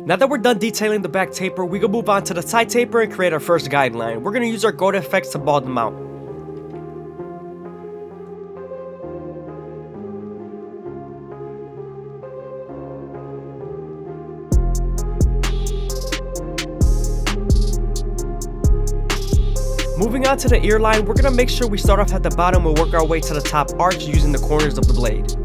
Now that we're done detailing the back taper, we can move on to the side taper and create our first guideline. We're going to use our gold effects to ball them out. Moving on to the ear line, we're going to make sure we start off at the bottom and work our way to the top arch using the corners of the blade.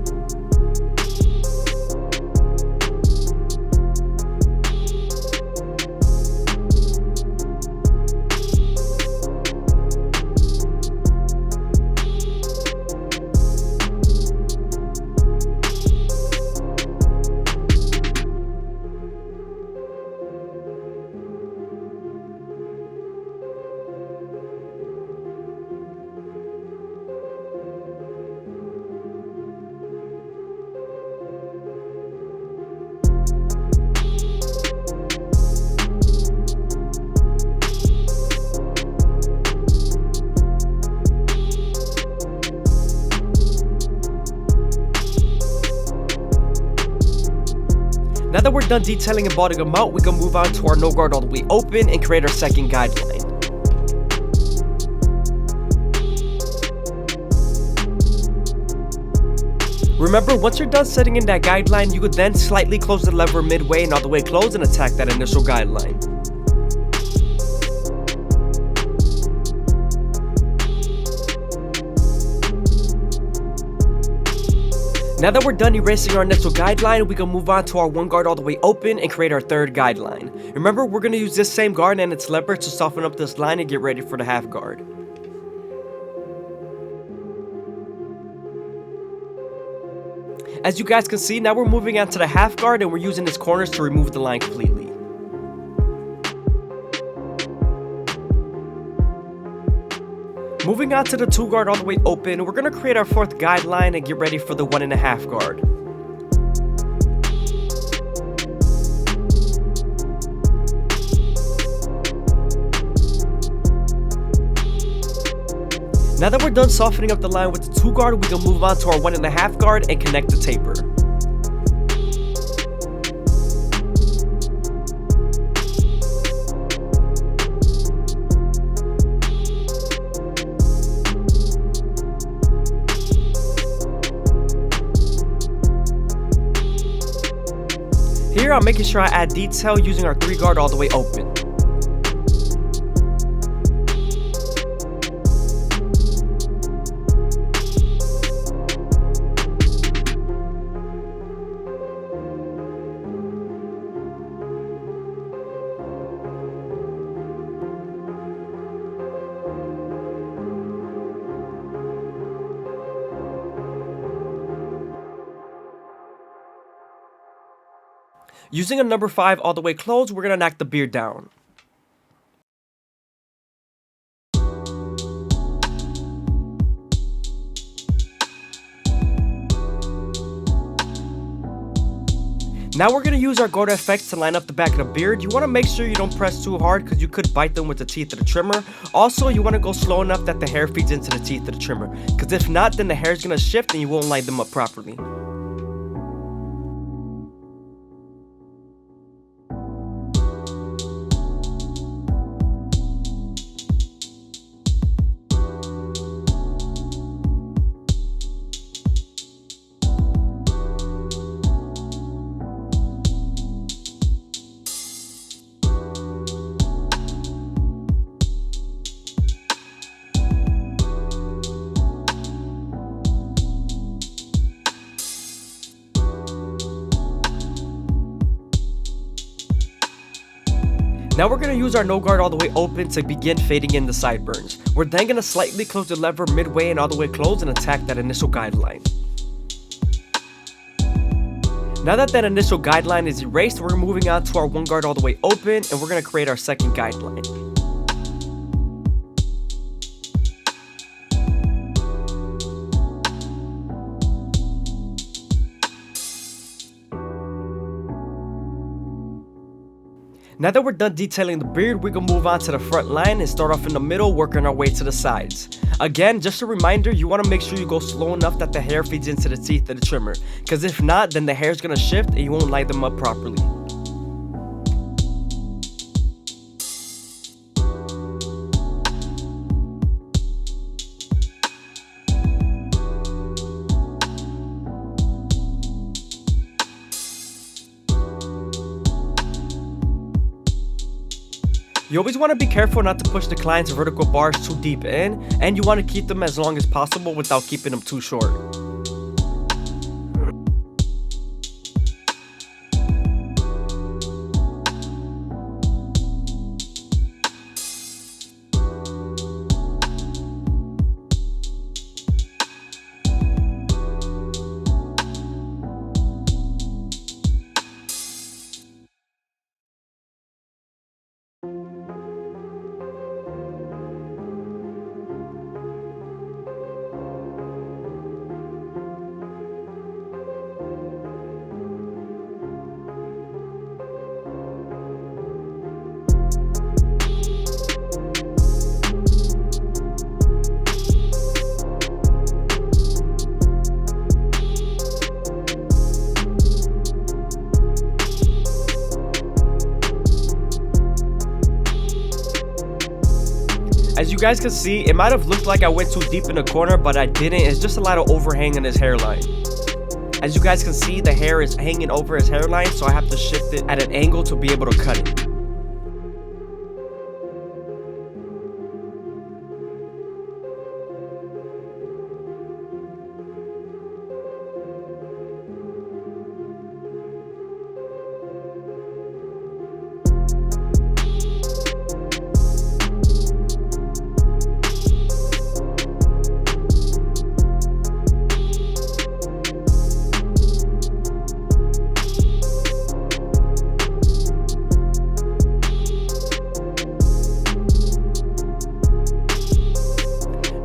Now that we're done detailing and balling them out, we can move on to our no guard all the way open and create our second guideline. Remember, once you're done setting in that guideline, you could then slightly close the lever midway and all the way close and attack that initial guideline. Now that we're done erasing our initial guideline, we can move on to our one guard all the way open and create our third guideline. Remember, we're going to use this same guard and its lever to soften up this line and get ready for the half guard. As you guys can see, now we're moving on to the half guard and we're using its corners to remove the line completely. Moving on to the 2 guard all the way open, we're going to create our fourth guideline and get ready for the 1.5 guard. Now that we're done softening up the line with the 2 guard, we can move on to our 1.5 guard and connect the taper. Here I'm making sure I add detail using our 3 guard all the way open. Using a number 5 all the way closed, we're going to knock the beard down. Now we're going to use our gold effects to line up the back of the beard. You want to make sure you don't press too hard because you could bite them with the teeth of the trimmer. Also, you want to go slow enough that the hair feeds into the teeth of the trimmer, because if not, then the hair is going to shift and you won't line them up properly. Now we're going to use our no guard all the way open to begin fading in the sideburns. We're then going to slightly close the lever midway and all the way close and attack that initial guideline. Now that initial guideline is erased, we're moving on to our 1 guard all the way open and we're going to create our second guideline. Now that we're done detailing the beard, we can move on to the front line and start off in the middle, working our way to the sides. Again, just a reminder, you want to make sure you go slow enough that the hair feeds into the teeth of the trimmer, because if not, then the hair is going to shift and you won't line them up properly. You always want to be careful not to push the client's vertical bars too deep in, and you want to keep them as long as possible without keeping them too short. As you guys can see, it might have looked like I went too deep in the corner, but I didn't. It's just a lot of overhang in his hairline. As you guys can see, the hair is hanging over his hairline, so I have to shift it at an angle to be able to cut it.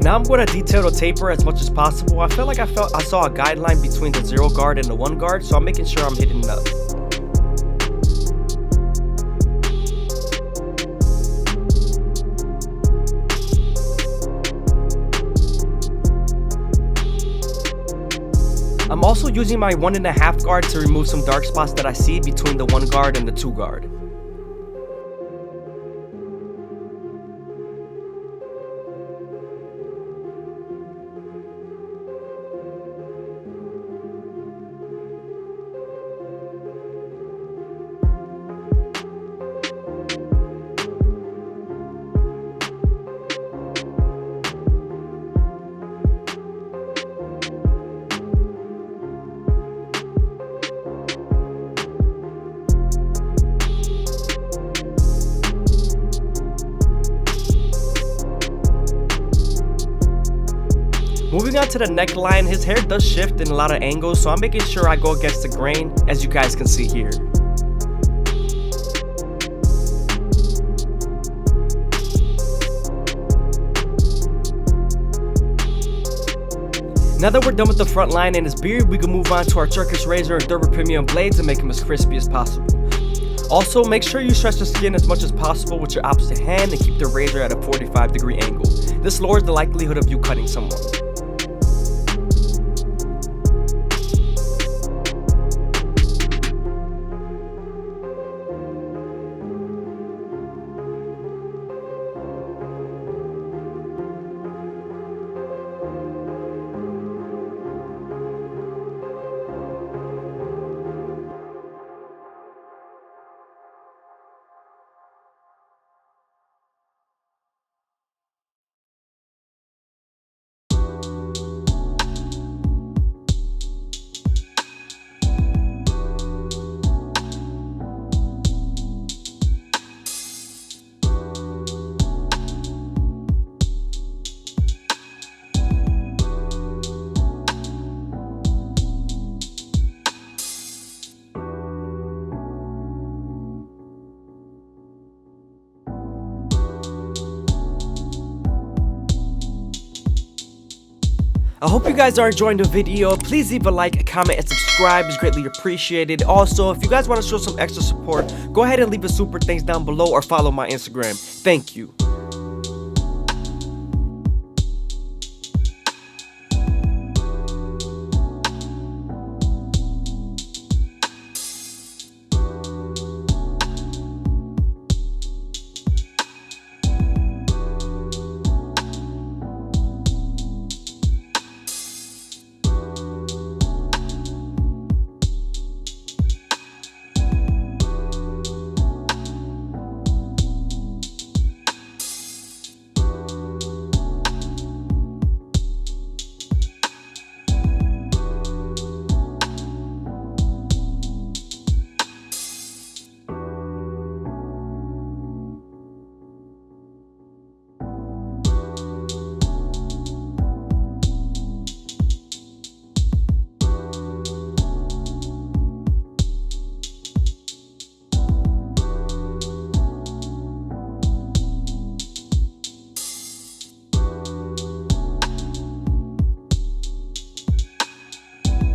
Now I'm going to detail the taper as much as possible. I feel like I saw a guideline between the 0 guard and the 1 guard, so I'm making sure I'm hitting it up. I'm also using my 1.5 guard to remove some dark spots that I see between the 1 guard and the 2 guard. Moving on to the neckline, his hair does shift in a lot of angles, so I'm making sure I go against the grain, as you guys can see here. Now that we're done with the front line and his beard, we can move on to our Turkish razor and Durban premium blades and make him as crispy as possible. Also, make sure you stretch the skin as much as possible with your opposite hand and keep the razor at a 45-degree angle. This lowers the likelihood of you cutting someone. I hope you guys are enjoying the video. Please leave a like, comment, and subscribe. It's greatly appreciated. Also, if you guys want to show some extra support, go ahead and leave a super thanks down below or follow my Instagram. Thank you.